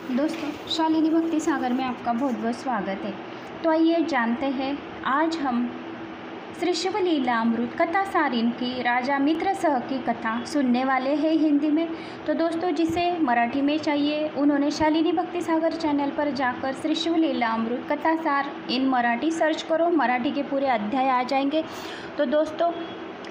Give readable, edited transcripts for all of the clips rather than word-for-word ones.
दोस्तों, शालिनी भक्ति सागर में आपका बहुत बहुत स्वागत है। तो आइए जानते हैं, आज हम श्री शिव लीला अमृत कथा सारिन की राजा मित्रसह की कथा सुनने वाले हैं हिंदी में। तो दोस्तों, जिसे मराठी में चाहिए उन्होंने शालिनी भक्ति सागर चैनल पर जाकर श्री शिव लीला अमृत कथा सार इन मराठी सर्च करो, मराठी के पूरे अध्याय आ जाएंगे। तो दोस्तों,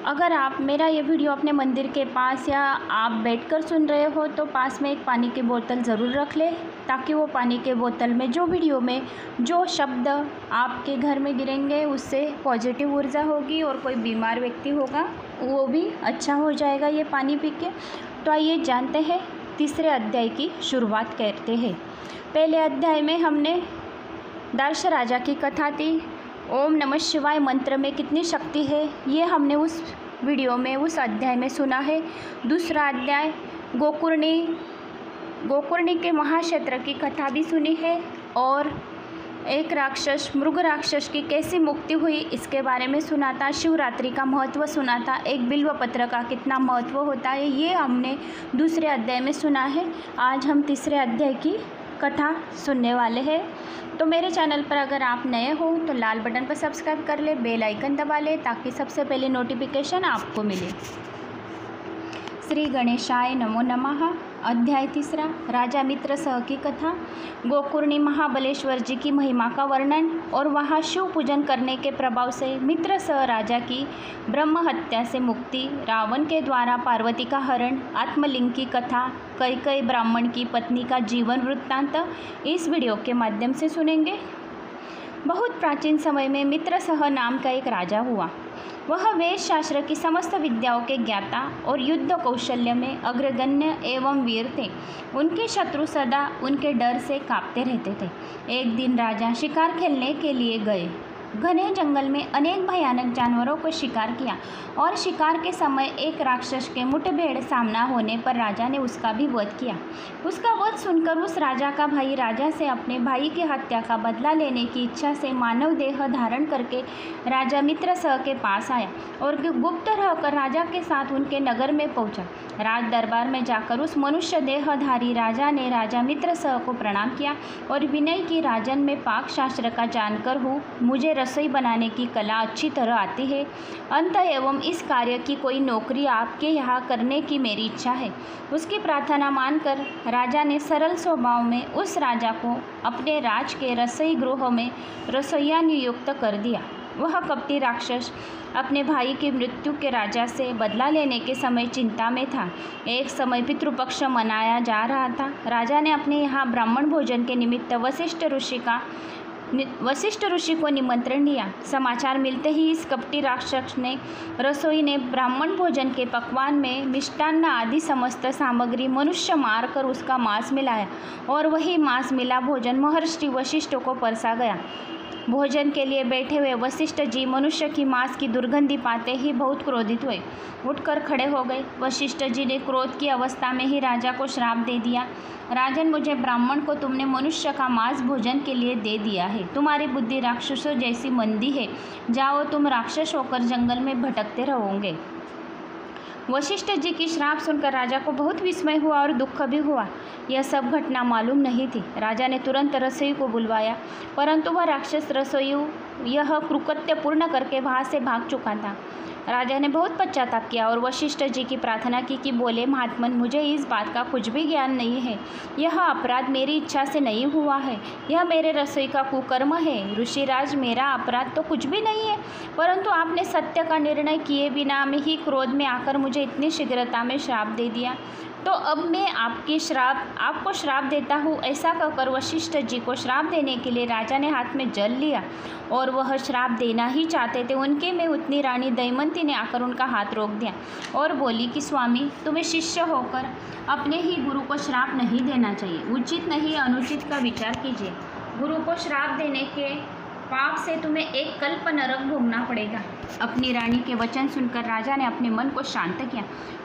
अगर आप मेरा ये वीडियो अपने मंदिर के पास या आप बैठकर सुन रहे हो तो पास में एक पानी की बोतल ज़रूर रख लें, ताकि वो पानी के बोतल में जो वीडियो में जो शब्द आपके घर में गिरेंगे उससे पॉजिटिव ऊर्जा होगी और कोई बीमार व्यक्ति होगा वो भी अच्छा हो जाएगा ये पानी पी के। तो आइए जानते हैं, तीसरे अध्याय की शुरुआत करते हैं। पहले अध्याय में हमने दर्श राजा की कथा थी। ओम नमः शिवाय मंत्र में कितनी शक्ति है ये हमने उस वीडियो में उस अध्याय में सुना है। दूसरा अध्याय गोकुर्णी के महाक्षेत्र की कथा भी सुनी है और एक राक्षस मृग राक्षस की कैसी मुक्ति हुई इसके बारे में सुना था। शिवरात्रि का महत्व सुना था, एक बिल्व पत्र का कितना महत्व होता है ये हमने दूसरे अध्याय में सुना है। आज हम तीसरे अध्याय की कथा सुनने वाले हैं। तो मेरे चैनल पर अगर आप नए हो तो लाल बटन पर सब्सक्राइब कर ले, बेल आइकन दबा ले ताकि सबसे पहले नोटिफिकेशन आपको मिले। श्री गणेशाय नमो नमः। अध्याय तीसरा, राजा मित्रसह की कथा। गोकुर्णी महाबलेश्वर जी की महिमा का वर्णन और वहाँ शिव पूजन करने के प्रभाव से मित्रसह राजा की ब्रह्म हत्या से मुक्ति, रावण के द्वारा पार्वती का हरण, आत्मलिंग की कथा, कैकेयी ब्राह्मण की पत्नी का जीवन वृत्तांत इस वीडियो के माध्यम से सुनेंगे। बहुत प्राचीन समय में मित्रसह नाम का एक राजा हुआ। वह वेद शास्त्र की समस्त विद्याओं के ज्ञाता और युद्ध कौशल्य में अग्रगण्य एवं वीर थे। उनके शत्रु सदा उनके डर से कांपते रहते थे। एक दिन राजा शिकार खेलने के लिए गए। घने जंगल में अनेक भयानक जानवरों को शिकार किया और शिकार के समय एक राक्षस के मुठभेड़ सामना होने पर राजा ने उसका भी वध किया। उसका वध सुनकर उस राजा का भाई राजा से अपने भाई की हत्या का बदला लेने की इच्छा से मानव देह धारण करके राजा मित्रसह के पास आया और गुप्त रहकर राजा के साथ उनके नगर में पहुंचा। राज दरबार में जाकर उस मनुष्य देहधारी राजा ने राजा मित्रसह को प्रणाम किया और विनय की, राजन में पाक शास्त्र का जानकर हूँ, मुझे रसोई बनाने की कला अच्छी तरह आती है। अंत एवं इस कार्य की कोई नौकरी आपके यहाँ करने की मेरी इच्छा है। उसकी प्रार्थना मानकर राजा ने सरल स्वभाव में उस राजा को अपने राज के रसोई गृह में रसोइया नियुक्त कर दिया। वह कपटी राक्षस अपने भाई की मृत्यु के राजा से बदला लेने के समय चिंता में था। एक समय पितृपक्ष मनाया जा रहा था। राजा ने अपने यहाँ ब्राह्मण भोजन के निमित्त वशिष्ठ ऋषि को निमंत्रण दिया। समाचार मिलते ही इस कपटी राक्षस ने रसोई ने ब्राह्मण भोजन के पकवान में मिष्टान्न आदि समस्त सामग्री मनुष्य मारकर उसका मांस मिलाया और वही मांस मिला भोजन महर्षि वशिष्ठ को परसा गया। भोजन के लिए बैठे हुए वशिष्ठ जी मनुष्य की मांस की दुर्गंधी पाते ही बहुत क्रोधित हुए, उठकर खड़े हो गए। वशिष्ठ जी ने क्रोध की अवस्था में ही राजा को श्राप दे दिया। राजन, मुझे ब्राह्मण को तुमने मनुष्य का मांस भोजन के लिए दे दिया है। तुम्हारी बुद्धि राक्षसों जैसी मंदी है। जाओ, तुम राक्षस होकर जंगल में भटकते रहोगे। वशिष्ठ जी की श्राप सुनकर राजा को बहुत विस्मय हुआ और दुख भी हुआ। यह सब घटना मालूम नहीं थी। राजा ने तुरंत रसोई को बुलवाया, परंतु वह राक्षस रसोई यह कुकृत्य पूर्ण करके वहाँ से भाग चुका था। राजा ने बहुत पश्चाताप किया और वशिष्ठ जी की प्रार्थना की कि बोले, महात्मन, मुझे इस बात का कुछ भी ज्ञान नहीं है। यह अपराध मेरी इच्छा से नहीं हुआ है, यह मेरे रसोई का कुकर्म है। ऋषिराज, मेरा अपराध तो कुछ भी नहीं है, परंतु आपने सत्य का निर्णय किए बिना में ही क्रोध में आकर मुझे इतनी शीघ्रता में श्राप दे दिया। तो अब मैं आपको श्राप देता हूँ। ऐसा कहकर वशिष्ठ जी को श्राप देने के लिए राजा ने हाथ में जल लिया और वह श्राप देना ही चाहते थे। उनके में उतनी रानी दमयंती ने आकर उनका हाथ रोक दिया और बोली कि स्वामी, तुम्हें शिष्य होकर अपने ही गुरु को श्राप नहीं देना चाहिए। उचित नहीं अनुचित का विचार कीजिए। गुरु को श्राप देने के पाप से तुम्हें एक कल्प नरक भोगना पड़ेगा। अपनी रानी के वचन सुनकर राजा ने अपने मन को शांत किया।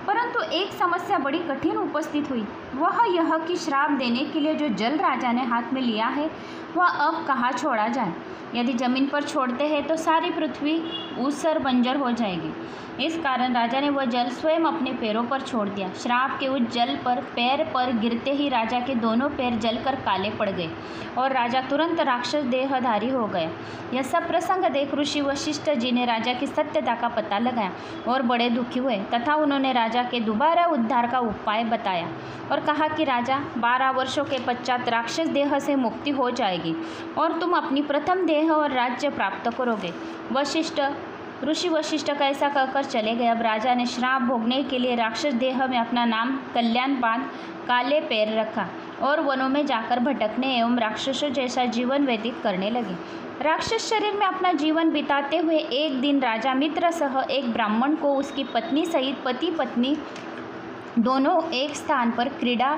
परंतु एक समस्या बड़ी कठिन उपस्थित हुई। वह यह कि श्राप देने के लिए जो जल राजा ने हाथ में लिया है वह अब कहाँ छोड़ा जाए। यदि जमीन पर छोड़ते हैं तो सारी पृथ्वी ऊसर बंजर हो जाएगी। इस कारण राजा ने वह जल स्वयं अपने पैरों पर छोड़ दिया। श्राप के उस जल पर पैर पर गिरते ही राजा के दोनों पैर जलकर काले पड़ गए और राजा तुरंत राक्षस देहधारी हो गया। यह सब प्रसंग देख ऋषि वशिष्ठ जी ने राजा की सत्यता का पता लगाया और बड़े दुखी हुए तथा उन्होंने राजा के दोबारा उद्धार का उपाय बताया और कहा कि राजा 12 वर्षों के पश्चात राक्षस देह से मुक्ति हो जाएगी और तुम अपनी प्रथम देह और राज्य प्राप्त करोगे। ऋषि वशिष्ठ का ऐसा कहकर चले गए। अब राजा ने श्राप भोगने के लिए राक्षस देह में अपना नाम कल्याण बांध काले पैर रखा और वनों में जाकर भटकने एवं राक्षसों जैसा जीवन व्यतीत करने लगे। राक्षस शरीर में अपना जीवन बिताते हुए एक दिन राजा मित्र सह एक ब्राह्मण को उसकी पत्नी सहित पति पत्नी दोनों एक स्थान पर क्रीड़ा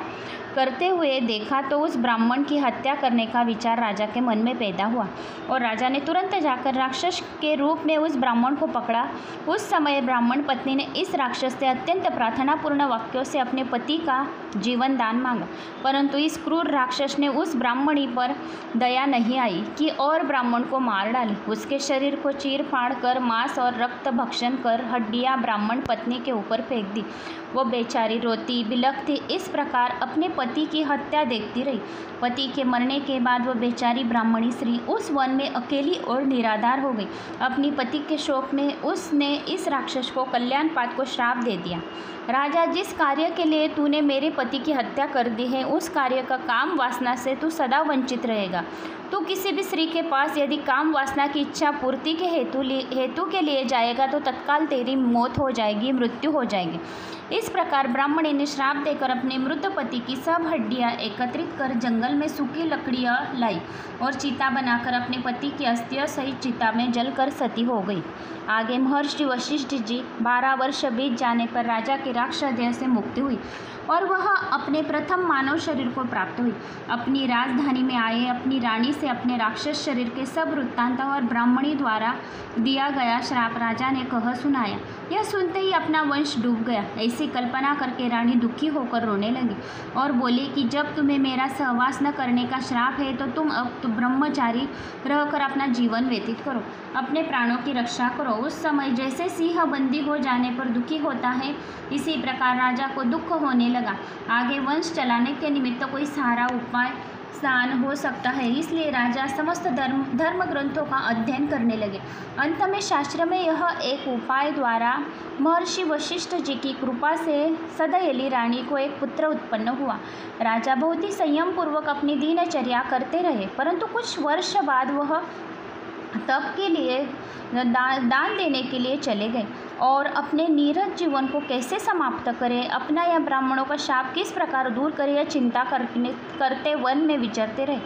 करते हुए देखा तो उस ब्राह्मण की हत्या करने का विचार राजा के मन में पैदा हुआ और राजा ने तुरंत जाकर राक्षस के रूप में उस ब्राह्मण को पकड़ा। उस समय ब्राह्मण पत्नी ने इस राक्षस से अत्यंत प्रार्थनापूर्ण वाक्यों से अपने पति का जीवन दान मांगा, परंतु इस क्रूर राक्षस ने उस ब्राह्मणी पर दया नहीं आई कि और ब्राह्मण को मार डाली। उसके शरीर को चीर फाड़ कर मांस और रक्त भक्षण कर हड्डियां ब्राह्मण पत्नी के ऊपर फेंक दी। वो बेचारी रोती बिलखती इस प्रकार अपने पति की हत्या देखती रही। पति के मरने के बाद वह बेचारी ब्राह्मणी स्त्री उस वन में अकेली और निराधार हो गई। अपनी पति के शोक में उसने इस राक्षस को कल्याणपाद को श्राप दे दिया। राजा, जिस कार्य के लिए तूने मेरे पति की हत्या कर दी है उस कार्य का काम वासना से तू सदा वंचित रहेगा। तू किसी भी स्त्री के पास यदि काम वासना की इच्छा पूर्ति के हेतु के लिए जाएगा तो तत्काल तेरी मौत हो जाएगी, मृत्यु हो जाएगी। इस प्रकार ब्राह्मणी ने श्राप देकर अपने मृत पति की सब हड्डियां एकत्रित कर जंगल में सूखी लकड़ियां लाई और चिता बनाकर अपने पति की अस्थियों सहित चिता में जलकर सती हो गई। आगे महर्षि वशिष्ठ जी 12 वर्ष बीत जाने पर राजा की राक्षस देह से मुक्ति हुई और वह अपने प्रथम मानव शरीर को प्राप्त हुई। अपनी राजधानी में आए अपनी रानी से अपने राक्षस शरीर के सब वृत्तांत और ब्राह्मणी द्वारा दिया गया श्राप राजा ने कह सुनाया। यह सुनते ही अपना वंश डूब गया। ऐसी कल्पना करके रानी दुखी होकर रोने लगी और बोली कि जब तुम्हें मेरा सहवास न करने का श्राप है तो तुम अब तो ब्रह्मचारी रहकर अपना जीवन व्यतीत करो, अपने प्राणों की रक्षा करो। उस समय जैसे सिंह बंदी हो जाने पर दुखी होता है इसी प्रकार राजा को दुख होने लगा। आगे वंश चलाने के निमित्त कोई सहारा उपाय स्थान हो सकता है, इसलिए राजा समस्त धर्म ग्रंथों का अध्ययन करने लगे। अंत में शास्त्र में यह एक उपाय द्वारा महर्षि वशिष्ठ जी की कृपा से सदयली रानी को एक पुत्र उत्पन्न हुआ। राजा बहुत ही संयम पूर्वक अपनी दिनचर्या करते रहे, परंतु कुछ वर्ष बाद वह तप के लिए दान देने के लिए चले गए और अपने नीरस जीवन को कैसे समाप्त करें, अपना या ब्राह्मणों का शाप किस प्रकार दूर करें, यह चिंता करते वन में विचरते रहे।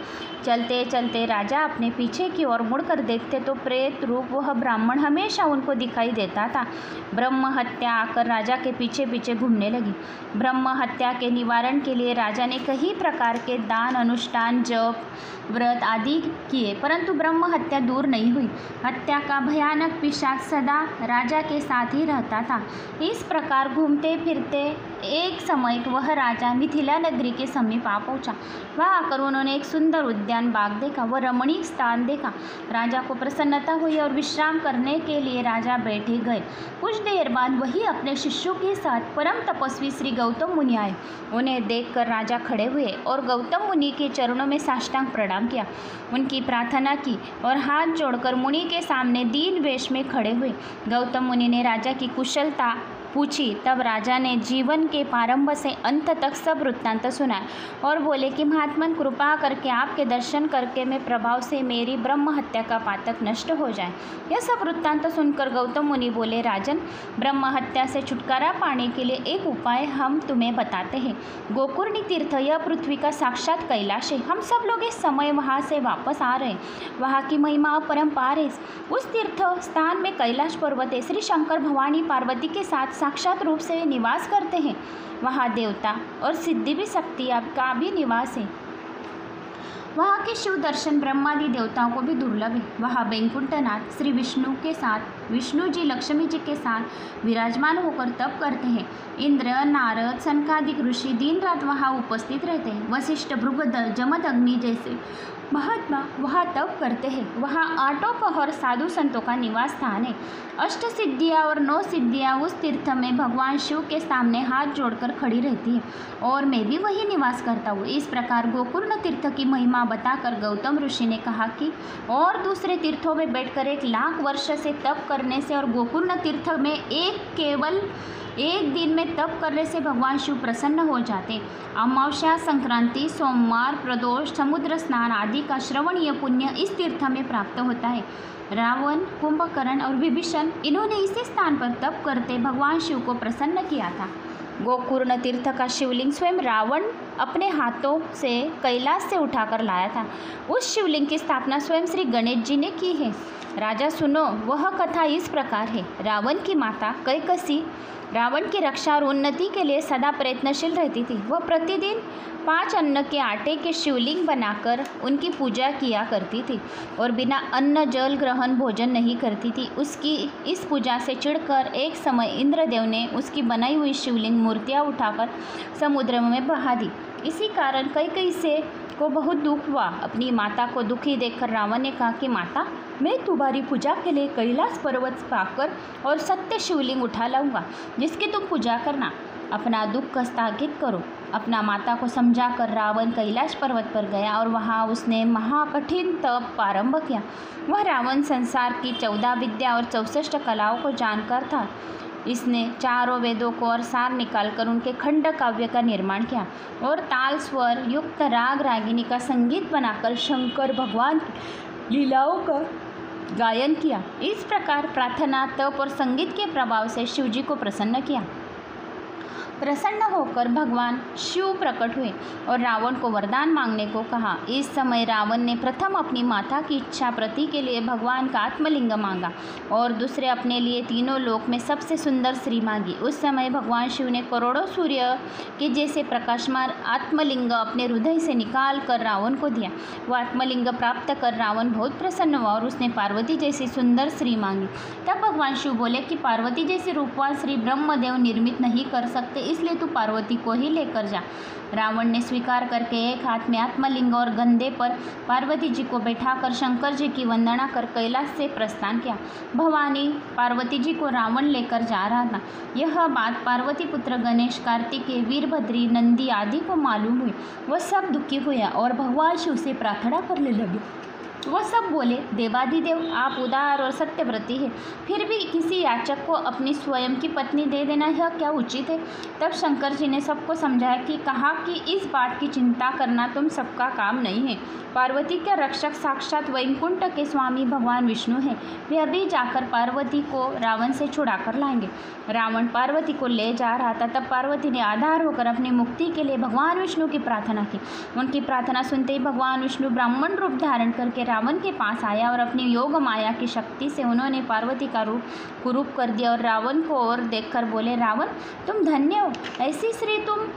चलते चलते राजा अपने पीछे की ओर मुड़कर देखते तो प्रेत रूप वह ब्राह्मण हमेशा उनको दिखाई देता था। ब्रह्म हत्या आकर राजा के पीछे पीछे घूमने लगी। ब्रह्म हत्या के निवारण के लिए राजा ने कई प्रकार के दान अनुष्ठान जप व्रत आदि किए, परंतु ब्रह्म हत्या दूर नहीं हुई। हत्या का भयानक पिशाच सदा राजा के साथ ही रहता था। इस प्रकार घूमते फिरते एक समय वह राजा मिथिला नगरी के समीप आ पहुंचा। वहाँ आकर उन्होंने एक सुंदर उद्यान बाग देखा, वह रमणीय स्थान देखा। राजा को प्रसन्नता हुई और विश्राम करने के लिए राजा बैठे गए। कुछ देर बाद वही अपने शिष्यों के साथ परम तपस्वी श्री गौतम मुनि आए। उन्हें देखकर राजा खड़े हुए और गौतम मुनि के चरणों में साष्टांग प्रणाम किया, उनकी प्रार्थना की और हाथ जोड़कर मुनि के सामने दीन वेश में खड़े हुए। गौतम मुनि ने राजा की कुशलता पूछी। तब राजा ने जीवन के प्रारंभ से अंत तक सब वृत्तांत सुनाया और बोले कि महात्मन कृपा करके आपके दर्शन करके मैं प्रभाव से मेरी ब्रह्म हत्या का पातक नष्ट हो जाए। यह सब वृत्तांत सुनकर गौतम मुनि बोले, राजन, ब्रह्म हत्या से छुटकारा पाने के लिए एक उपाय हम तुम्हें बताते हैं। गोकर्णी तीर्थ यह पृथ्वी का साक्षात कैलाश है। हम सब लोग इस समय वहाँ से वापस आ रहे हैं। वहाँ की महिमा अपरंपार है। उस तीर्थ स्थान में कैलाश पर्वत है। श्री शंकर भवानी पार्वती के साथ साक्षात रूप से निवास करते हैं। वहाँ देवता और सिद्धि भी शक्ति का भी निवास है। वहाँ के शिव दर्शन ब्रह्मादि देवताओं को भी दुर्लभ है। वहाँ वैकुंठनाथ श्री विष्णु के साथ, विष्णु जी लक्ष्मी जी के साथ विराजमान होकर तप करते हैं। इंद्र, नारद, सनकादिक ऋषि दिन रात वहाँ उपस्थित रहते हैं। वशिष्ठ, भृगुदल, जमद अग्नि जैसे महात्मा वहाँ तप करते हैं। वहाँ आठों पहर साधु संतों का निवास स्थान है। अष्ट सिद्धियाँ और 9 सिद्धियाँ उस तीर्थ में भगवान शिव के सामने हाथ जोड़कर खड़ी रहती है और मैं भी वही निवास करता हूँ। इस प्रकार गोकर्ण तीर्थ की महिमा बताकर गौतम ऋषि ने कहा कि और दूसरे तीर्थों में बैठकर 1 लाख वर्ष से तप करने से और गोकर्ण तीर्थ में केवल एक दिन में तप करने से भगवान शिव प्रसन्न हो जाते। अमावस्या, संक्रांति, सोमवार, प्रदोष, समुद्र स्नान आदि का श्रवणीय पुण्य इस तीर्थ में प्राप्त होता है। रावण, कुंभकर्ण और विभीषण इन्होंने इसी स्थान पर तप करते भगवान शिव को प्रसन्न किया था। गोकर्ण तीर्थ का शिवलिंग स्वयं रावण अपने हाथों से कैलाश से उठाकर लाया था। उस शिवलिंग की स्थापना स्वयं श्री गणेश जी ने की है। राजा सुनो, वह कथा इस प्रकार है। रावण की माता कैकसी रावण की रक्षा और उन्नति के लिए सदा प्रयत्नशील रहती थी। वह प्रतिदिन 5 अन्न के आटे के शिवलिंग बनाकर उनकी पूजा किया करती थी और बिना अन्न जल ग्रहण भोजन नहीं करती थी। उसकी इस पूजा से चिढ़कर एक समय इंद्रदेव ने उसकी बनाई हुई शिवलिंग मूर्तियाँ उठाकर समुद्र में बहा दी। इसी कारण कई से को बहुत दुख हुआ। अपनी माता को दुखी देखकर रावण ने कहा कि माता, मैं तुम्हारी पूजा के लिए कैलाश पर्वत पाकर और सत्य शिवलिंग उठा लाऊंगा जिसकी तुम पूजा करना। अपना दुख स्थगित करो। अपना माता को समझाकर रावण कैलाश पर्वत पर गया और वहाँ उसने महाकठिन तप आरंभ किया। वह रावण संसार की 14 विद्या और 64 कलाओं को जानकर था। इसने चारों वेदों को और सार निकालकर उनके खंड काव्य का निर्माण किया और ताल स्वर युक्त राग रागिनी का संगीत बनाकर शंकर भगवान की लीलाओं का गायन किया। इस प्रकार प्रार्थना, तप और संगीत के प्रभाव से शिव जी को प्रसन्न किया। प्रसन्न होकर भगवान शिव प्रकट हुए और रावण को वरदान मांगने को कहा। इस समय रावण ने प्रथम अपनी माता की इच्छा प्रति के लिए भगवान का आत्मलिंग मांगा और दूसरे अपने लिए तीनों लोक में सबसे सुंदर स्त्री मांगी। उस समय भगवान शिव ने करोड़ों सूर्य के जैसे प्रकाशमान आत्मलिंग अपने हृदय से निकाल कर रावण को दिया। वह आत्मलिंग प्राप्त कर रावण बहुत प्रसन्न हुआ और उसने पार्वती जैसी सुंदर स्त्री मांगी। तब भगवान शिव बोले कि पार्वती जैसी रूपवान श्री ब्रह्मदेव निर्मित नहीं कर सकते, इसलिए तू पार्वती को ही लेकर जा। रावण ने स्वीकार करके एक हाथ में आत्मलिंग और गंधे पर पार्वती जी को बैठाकर शंकर जी की वंदना कर कैलाश से प्रस्थान किया। भवानी पार्वती जी को रावण लेकर जा रहा था। यह बात पार्वती पुत्र गणेश, कार्तिकेय, वीरभद्री, नंदी आदि को मालूम हुई। वह सब दुखी हुए और भगवान शिव से प्रार्थना करने लगे। वह सब बोले, देवाधिदेव, आप उदार और सत्यव्रती हैं, फिर भी किसी याचक को अपनी स्वयं की पत्नी दे देना यह क्या उचित है। तब शंकर जी ने सबको समझाया कि कहा कि इस बात की चिंता करना तुम सबका काम नहीं है। पार्वती के रक्षक साक्षात वैकुंठ के स्वामी भगवान विष्णु हैं। वे अभी जाकर पार्वती को रावण से छुड़ा कर लाएंगे। रावण पार्वती को ले जा रहा था, तब पार्वती ने आधार होकर अपनी मुक्ति के लिए भगवान विष्णु की प्रार्थना की। उनकी प्रार्थना सुनते ही भगवान विष्णु ब्राह्मण रूप धारण करके रावण के पास आया और अपनी योग माया की शक्ति से उन्होंने पार्वती का रूप कुरूप कर दिया और रावण को और देखकर बोले, रावण, तुम धन्य हो, ऐसी स्त्री तुम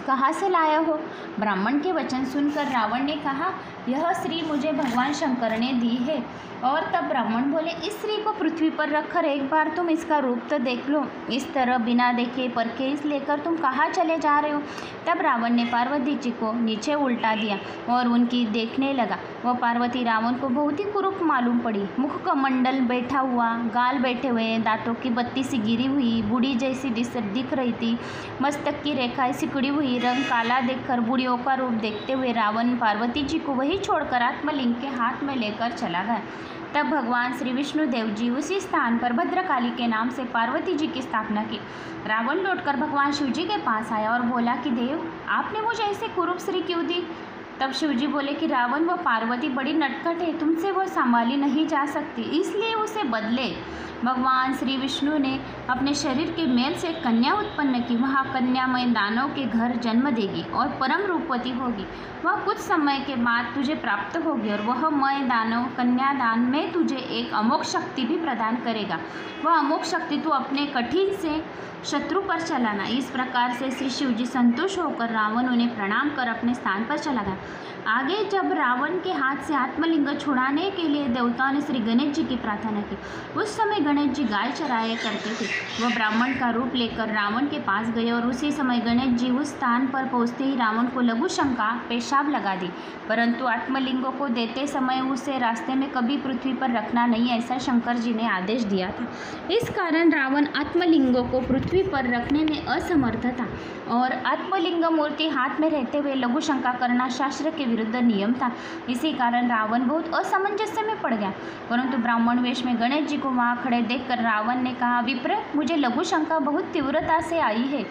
कहाँ से लाया हो। ब्राह्मण के वचन सुनकर रावण ने कहा, यह स्त्री मुझे भगवान शंकर ने दी है। और तब ब्राह्मण बोले, इस स्त्री को पृथ्वी पर रखकर एक बार तुम इसका रूप तो देख लो। इस तरह बिना देखे परखे इस लेकर तुम कहाँ चले जा रहे हो। तब रावण ने पार्वती जी को नीचे उल्टा दिया और उनकी देखने लगा। वह पार्वती रावण को बहुत ही कुरूप मालूम पड़ी। मुख कमंडल बैठा हुआ, गाल बैठे हुए, दांतों की बत्ती सी गिरी हुई, बूढ़ी जैसी दिख रही थी। मस्तक की रेखाएं सिकुड़ी हुई, रंग काला देखकर बूढ़ियों का रूप देखते हुए रावण पार्वती जी को वही छोड़कर आत्मलिंग के हाथ में लेकर चला गया। तब भगवान श्री विष्णुदेव जी उसी स्थान पर भद्रकाली के नाम से पार्वती जी की स्थापना की। रावण लौटकर भगवान शिव जी के पास आया और बोला कि देव, आपने मुझे ऐसे कुरूप स्त्री क्यों दी। तब शिव जी बोले कि रावण, वह पार्वती बड़ी नटखट है, तुमसे वह संभाली नहीं जा सकती, इसलिए उसे बदले। भगवान श्री विष्णु ने अपने शरीर के मेल से कन्या उत्पन्न की। वह कन्यामय दानव के घर जन्म देगी और परम रूपवती होगी। वह कुछ समय के बाद तुझे प्राप्त होगी और वह मय दानव कन्यादान में तुझे एक अमोघ शक्ति भी प्रदान करेगा। वह अमोघ शक्ति तू अपने कठिन से शत्रु पर चलाना। इस प्रकार से श्री शिव जी संतुष्ट होकर रावण उन्हें प्रणाम कर अपने स्थान पर चला गया। आगे जब रावण के हाथ से आत्मलिंग छुड़ाने के लिए देवताओं ने श्री गणेश जी की प्रार्थना की। उस समय गणेश जी गाय चराया करते थे। वह ब्राह्मण का रूप लेकर रावण के पास गए और उसी समय गणेश जी उस स्थान पर पहुँचते ही रावण को लघु शंका पेशाब लगा दी, परंतु आत्मलिंगों को देते समय उसे रास्ते में कभी पृथ्वी पर रखना नहीं, ऐसा शंकर जी ने आदेश दिया था। इस कारण रावण आत्मलिंगों को पृथ्वी पर रखने में असमर्थ था और आत्मलिंग मूर्ति हाथ में रहते हुए लघु शंका करना शास्त्र के विरुद्ध नियम था। इसी कारण रावण बहुत असमंजस्य में पड़ गया। परंतु ब्राह्मण वेश में गणेश जी को वहाँ खड़े देखकर रावण ने कहा, विप्र, मुझे लघु शंका बहुत तीव्रता से आई है।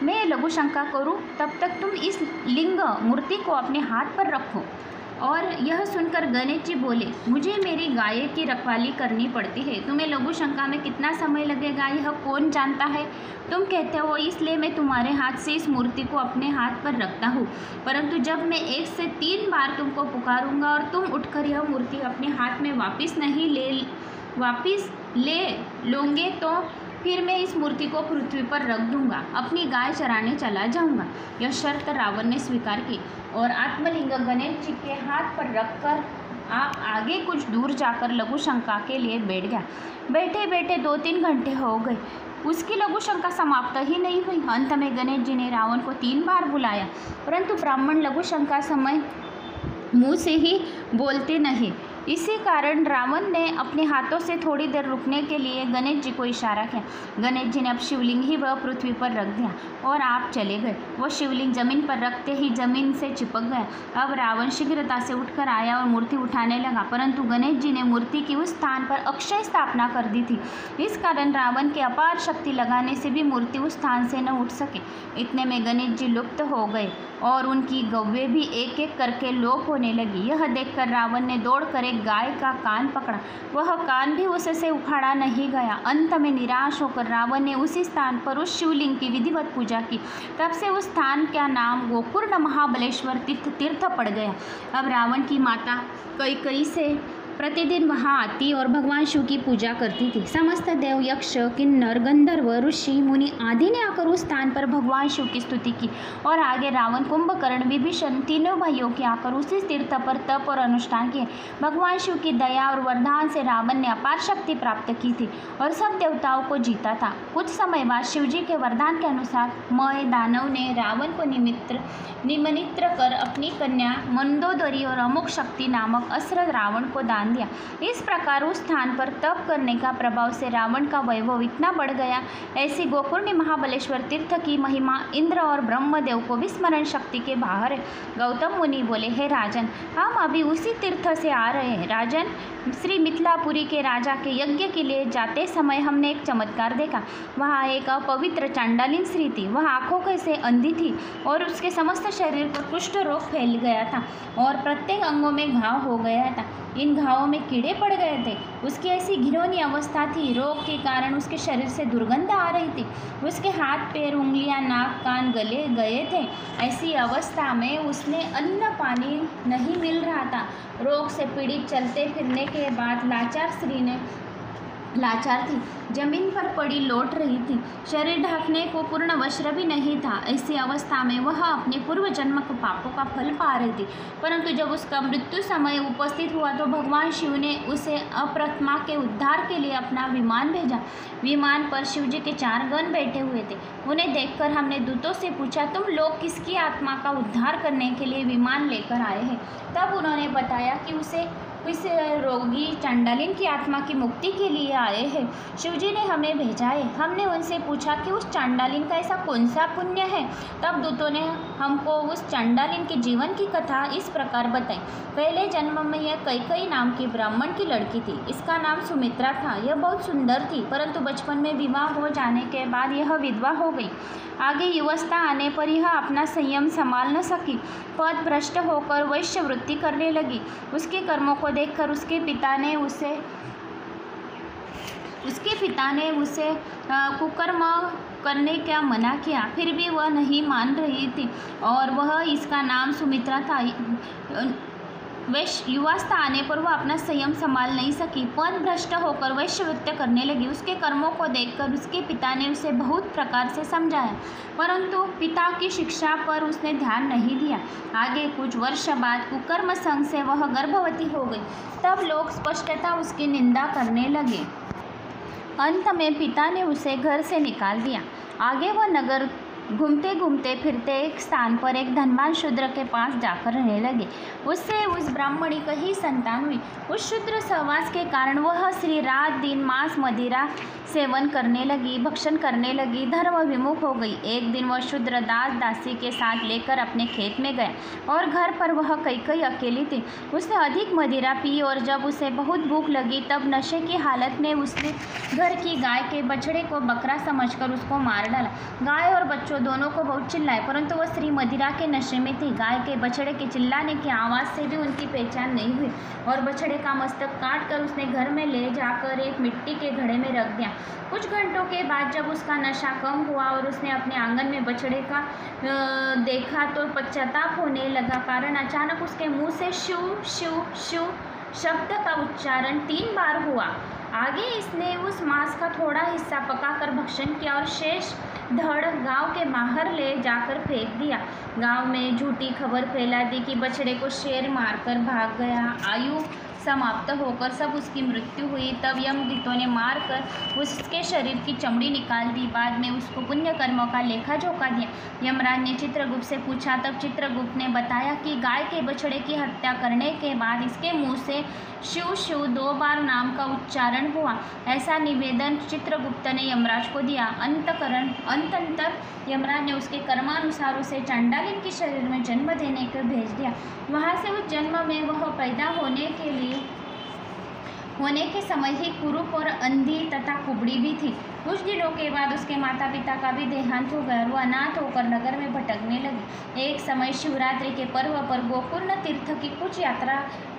मैं लघु शंका करूँ तब तक तुम इस लिंग मूर्ति को अपने हाथ पर रखो। और यह सुनकर गणेश जी बोले, मुझे मेरी गाय की रखवाली करनी पड़ती है। तुम्हें लघु शंका में कितना समय लगेगा यह कौन जानता है। तुम कहते हो इसलिए मैं तुम्हारे हाथ से इस मूर्ति को अपने हाथ पर रखता हूँ, परंतु जब मैं 1 से 3 बार तुमको पुकारूंगा और तुम उठकर यह मूर्ति अपने हाथ में वापस ले लोगे तो फिर मैं इस मूर्ति को पृथ्वी पर रख दूंगा, अपनी गाय चराने चला जाऊंगा। यह शर्त रावण ने स्वीकार की और आत्मलिंग गणेश जी के हाथ पर रखकर आप आगे कुछ दूर जाकर लघु शंका के लिए बैठ गया। बैठे बैठे 2-3 घंटे हो गए, उसकी लघु शंका समाप्त ही नहीं हुई। अंत में गणेश जी ने रावण को 3 बार बुलाया, परंतु ब्राह्मण लघु शंका समय मुँह से ही बोलते नहीं। इसी कारण रावण ने अपने हाथों से थोड़ी देर रुकने के लिए गणेश जी को इशारा किया। गणेश जी ने अब शिवलिंग ही वह पृथ्वी पर रख दिया और आप चले गए। वह शिवलिंग जमीन पर रखते ही जमीन से चिपक गया। अब रावण शीघ्रता से उठकर आया और मूर्ति उठाने लगा, परंतु गणेश जी ने मूर्ति की उस स्थान पर अक्षय स्थापना कर दी थी। इस कारण रावण के अपार शक्ति लगाने से भी मूर्ति उस स्थान से न उठ सके। इतने में गणेश जी लुप्त हो गए और उनकी गव्वे भी एक एक करके लोप होने लगी। यह देखकर रावण ने दौड़कर गाय का कान पकड़ा, वह कान भी उससे उखाड़ा नहीं गया। अंत में निराश होकर रावण ने उसी स्थान पर उस शिवलिंग की विधिवत पूजा की। तब से उस स्थान का नाम गोकर्ण महाबलेश्वर तीर्थ पड़ गया। अब रावण की माता कैकेयी से प्रतिदिन वहाँ आती और भगवान शिव की पूजा करती थी। समस्त देव, यक्ष, किन्नर, गंधर्व, ऋषि, मुनि आदि ने आकर उस स्थान पर भगवान शिव की स्तुति की और आगे रावण, कुंभकर्ण, विभीषण तीनों भाइयों के आकर उसी तीर्थ पर तप और अनुष्ठान किए। भगवान शिव की दया और वरदान से रावण ने अपार शक्ति प्राप्त की थी और सब देवताओं को जीता था। कुछ समय बाद शिव जी के वरदान के अनुसार मय दानव ने रावण को निमंत्रित कर अपनी कन्या मंदोदरी और अमुक शक्ति नामक अस्त्र रावण को दान दिया। इस प्रकार उस स्थान पर तप करने का प्रभाव से रावण का वैभव इतना बढ़ गया। ऐसी गोकर्ण महाबलेश्वर तीर्थ की महिमा इंद्र और ब्रह्मदेव को भी स्मरण शक्ति के बाहर है। गौतम मुनि बोले, हे राजन, हम अभी उसी तीर्थ से आ रहे हैं। राजन, श्री मिथिलापुरी के राजा के यज्ञ के लिए जाते समय हमने एक चमत्कार देखा। वहाँ एक अपवित्र चांडालिन स्त्री थी। वह आंखों से अंधी थी और उसके समस्त शरीर पर कुष्ठ रोग फैल गया था और प्रत्येक अंगों में घाव हो गया था। इन घावों में कीड़े पड़ गए थे। उसकी ऐसी घिनौनी अवस्था थी, रोग के कारण उसके शरीर से दुर्गंध आ रही थी। उसके हाथ, पैर, उंगलियां, नाक, कान गले गए थे। ऐसी अवस्था में उसने अन्न पानी नहीं मिल रहा था। रोग से पीड़ित चलते फिरने के बाद लाचार थी, जमीन पर पड़ी लौट रही थी। शरीर ढकने को पूर्ण वस्त्र भी नहीं था। ऐसी अवस्था में वह अपने पूर्व जन्म के पापों का फल पा रही थी। परंतु जब उसका मृत्यु समय उपस्थित हुआ तो भगवान शिव ने उसे अपरात्मा के उद्धार के लिए अपना विमान भेजा। विमान पर शिव जी के 4 गण बैठे हुए थे। उन्हें देखकर हमने दूतों से पूछा, तुम लोग किसकी आत्मा का उद्धार करने के लिए विमान लेकर आए हैं? तब उन्होंने बताया कि इस रोगी चांडालिन की आत्मा की मुक्ति के लिए आए हैं। शिवजी ने हमें भेजा है। हमने उनसे पूछा कि उस चांडालिन का ऐसा कौन सा पुण्य है? तब दूतों ने हमको उस चांडालिन के जीवन की कथा इस प्रकार बताई। पहले जन्म में यह कैकेयी नाम की ब्राह्मण की लड़की थी। इसका नाम सुमित्रा था। यह बहुत सुंदर थी, परंतु बचपन में विवाह हो जाने के बाद यह विधवा हो गई। आगे युवस्था आने पर यह अपना संयम संभाल न सकी, पद भ्रष्ट होकर वैश्य वृत्ति करने लगी। उसके कर्मों को देखकर उसके पिता ने उसे कुकर्म करने का मना किया। फिर भी वह नहीं मान रही थी और वह इसका नाम सुमित्रा था। युवावस्था आने पर वह अपना संयम संभाल नहीं सकी, पथ भ्रष्ट होकर वैश्यवृत्ति करने लगी। उसके कर्मों को देखकर उसके पिता ने उसे बहुत प्रकार से समझाया, परंतु पिता की शिक्षा पर उसने ध्यान नहीं दिया। आगे कुछ वर्ष बाद कुकर्म संग से वह गर्भवती हो गई। तब लोग स्पष्टतः उसकी निंदा करने लगे। अंत में पिता ने उसे घर से निकाल दिया। आगे वह नगर घूमते घूमते फिरते एक स्थान पर एक धनवान शूद्र के पास जाकर रहने लगे। उससे उस ब्राह्मणी की ही संतान हुई। उस शूद्र सहवास के कारण वह स्त्री रात दिन मांस मदिरा सेवन करने लगी, भक्षण करने लगी, धर्म विमुख हो गई। एक दिन वह शूद्र दास दासी के साथ लेकर अपने खेत में गया और घर पर वह कई अकेली थी। उसने अधिक मदिरा पी और जब उसे बहुत भूख लगी तब नशे की हालत में उसने घर की गाय के बछड़े को बकरा समझकर उसको मार डाला। गाय और बच्चों दोनों को बहुत चिल्लाए, परंतु वह स्त्री मदिरा के नशे में थी। गाय के बछड़े के चिल्लाने की आवाज़ से भी उनकी पहचान नहीं हुई और बछड़े का मस्तक काट कर उसने घर में ले जाकर एक मिट्टी के घड़े में रख दिया। कुछ घंटों के बाद जब उसका नशा कम हुआ और उसने अपने आंगन में बछड़े का देखा तो पश्चाताप होने लगा, कारण अचानक उसके मुंह से शू शू शू शब्द का उच्चारण 3 बार हुआ। आगे इसने उस मांस का थोड़ा हिस्सा पकाकर भक्षण किया और शेष धड़ गांव के बाहर ले जाकर फेंक दिया। गांव में झूठी खबर फैला दी कि बछड़े को शेर मारकर भाग गया। आयु समाप्त होकर सब उसकी मृत्यु हुई। तब यमदूतों ने मारकर उसके शरीर की चमड़ी निकाल दी। बाद में उसको पुण्य कर्मों का लेखा जोखा दिया। यमराज ने चित्रगुप्त से पूछा, तब चित्रगुप्त ने बताया कि गाय के बछड़े की हत्या करने के बाद इसके मुंह से शिव शिव 2 बार नाम का उच्चारण हुआ। ऐसा निवेदन चित्रगुप्त ने यमराज को दिया। अंततर यमराज ने उसके कर्मानुसार उसे चांडालिन के शरीर में जन्म देने को भेज दिया। वहाँ से उस जन्म में वह पैदा होने के समय ही कुरूप और अंधी तथा कुबड़ी भी थी। कुछ दिनों के बाद उसके माता पिता का भी देहांत हो गया और वह अनाथ होकर नगर में भटकने लगी। एक समय शिवरात्रि के पर्व पर गोकर्ण तीर्थ की कुछ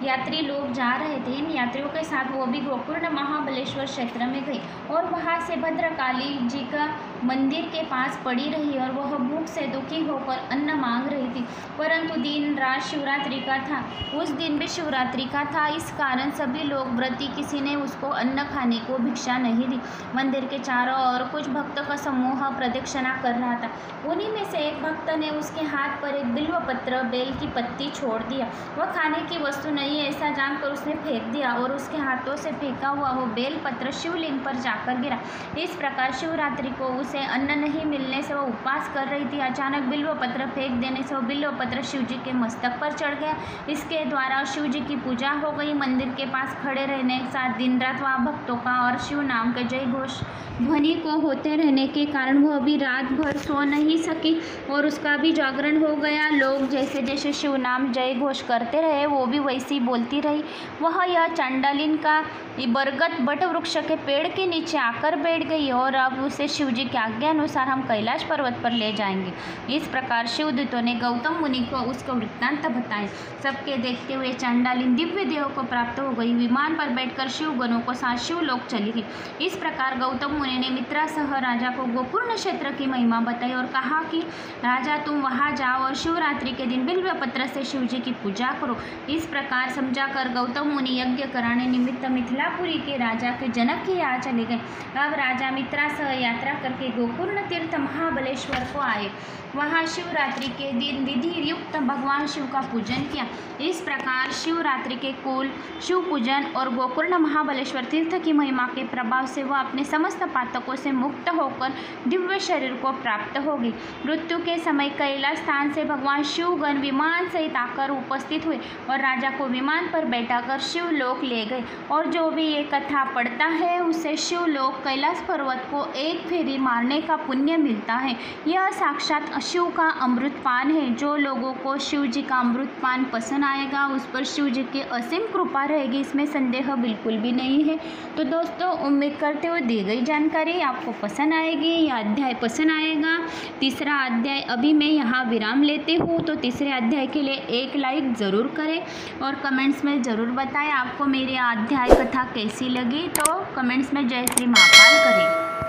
यात्री लोग जा रहे थे। इन यात्रियों के साथ वो भी गोकर्ण महाबलेश्वर क्षेत्र में गई और वहाँ से भद्रकाली जी का मंदिर के पास पड़ी रही और वह भूख से दुखी होकर अन्न मांग रही थी, परंतु दिन रात शिवरात्रि का था। उस दिन भी शिवरात्रि का था, इस कारण सभी लोग व्रती किसी ने उसको अन्न खाने को भिक्षा नहीं दी। मंदिर के चारों ओर कुछ भक्त का समूह प्रदक्षिणा कर रहा था। उन्हीं में से एक भक्त ने उसके हाथ पर एक बिल्व पत्र बेल की पत्ती छोड़ दिया। वह खाने की वस्तु नहीं है ऐसा जानकर उसने फेंक दिया और उसके हाथों से फेंका हुआ वो बेल पत्र शिवलिंग पर जाकर गिरा। इस प्रकार शिवरात्रि को उसे अन्न नहीं मिलने से वह उपवास कर रही थी। अचानक बिल्व पत्र फेंक देने से वह बिल्व पत्र शिव जी के मस्तक पर चढ़ गया। इसके द्वारा शिव जी की पूजा हो गई। मंदिर के पास खड़े रहने के साथ दिन रात वहाँ भक्तों का और शिव नाम के जय घोष ध्वनि को होते रहने के कारण वह भी रात भर सो नहीं सकी और उसका भी जागरण हो गया। लोग जैसे जैसे शिव नाम जय घोष करते रहे वो भी वैसी बोलती रही। वह यह चांडालिन का बरगद बट वृक्ष के पेड़ के नीचे आकर बैठ गई और अब उसे शिव जी की आज्ञा अनुसार हम कैलाश पर्वत पर ले जाएंगे। इस प्रकार शिवदूतों ने गौतम मुनि को उसका वृत्तांत बताए। सबके देखते हुए चांडालिन दिव्य देह को प्राप्त हो गई। विमान पर बैठकर शिवगणों को साथ शिवलोक चली गई। इस प्रकार गौतम मुनि ने मित्रा सह राजा को गोकर्ण क्षेत्र की महिमा बताई और कहा कि राजा तुम वहां जाओ और शिवरात्रि के दिन बिल्व पत्र से शिव जी की पूजा करो। इस प्रकार समझाकर गौतम मुनि यज्ञ कराने निमित्त मिथिलापुरी के राजा के जनक के यहाँ चले गए। अब राजा मित्रा सह यात्रा करके गोकर्ण तीर्थ महाबलेश्वर को आए। वहाँ शिवरात्रि के दिन विधि युक्त भगवान शिव का पूजन किया। इस प्रकार शिवरात्रि के कुल शिव पूजन और गोकर्ण महाबलेश्वर तीर्थ की महिमा के प्रभाव से वह अपने समस्त पातकों से मुक्त होकर दिव्य शरीर को प्राप्त होगी। मृत्यु के समय कैलाश स्थान से भगवान शिवगण विमान सहित आकर उपस्थित हुए और राजा को विमान पर बैठाकर शिवलोक ले गए। और जो भी ये कथा पढ़ता है उसे शिवलोक कैलाश पर्वत को एक फेरी मारने का पुण्य मिलता है। यह साक्षात शिव का अमृतपान है। जो लोगों को शिव जी का अमृतपान पसंद आएगा उस पर शिव जी की असीम कृपा रहेगी, इसमें संदेह बिल्कुल भी नहीं है। तो दोस्तों उम्मीद करते हुए दी गई जानकारी आपको पसंद आएगी, यह अध्याय पसंद आएगा। तीसरा अध्याय अभी मैं यहाँ विराम लेती हूँ, तो तीसरे अध्याय के लिए एक लाइक ज़रूर करें और कमेंट्स में ज़रूर बताएं आपको मेरी अध्याय कथा कैसी लगी। तो कमेंट्स में जय श्री महाकाल करें।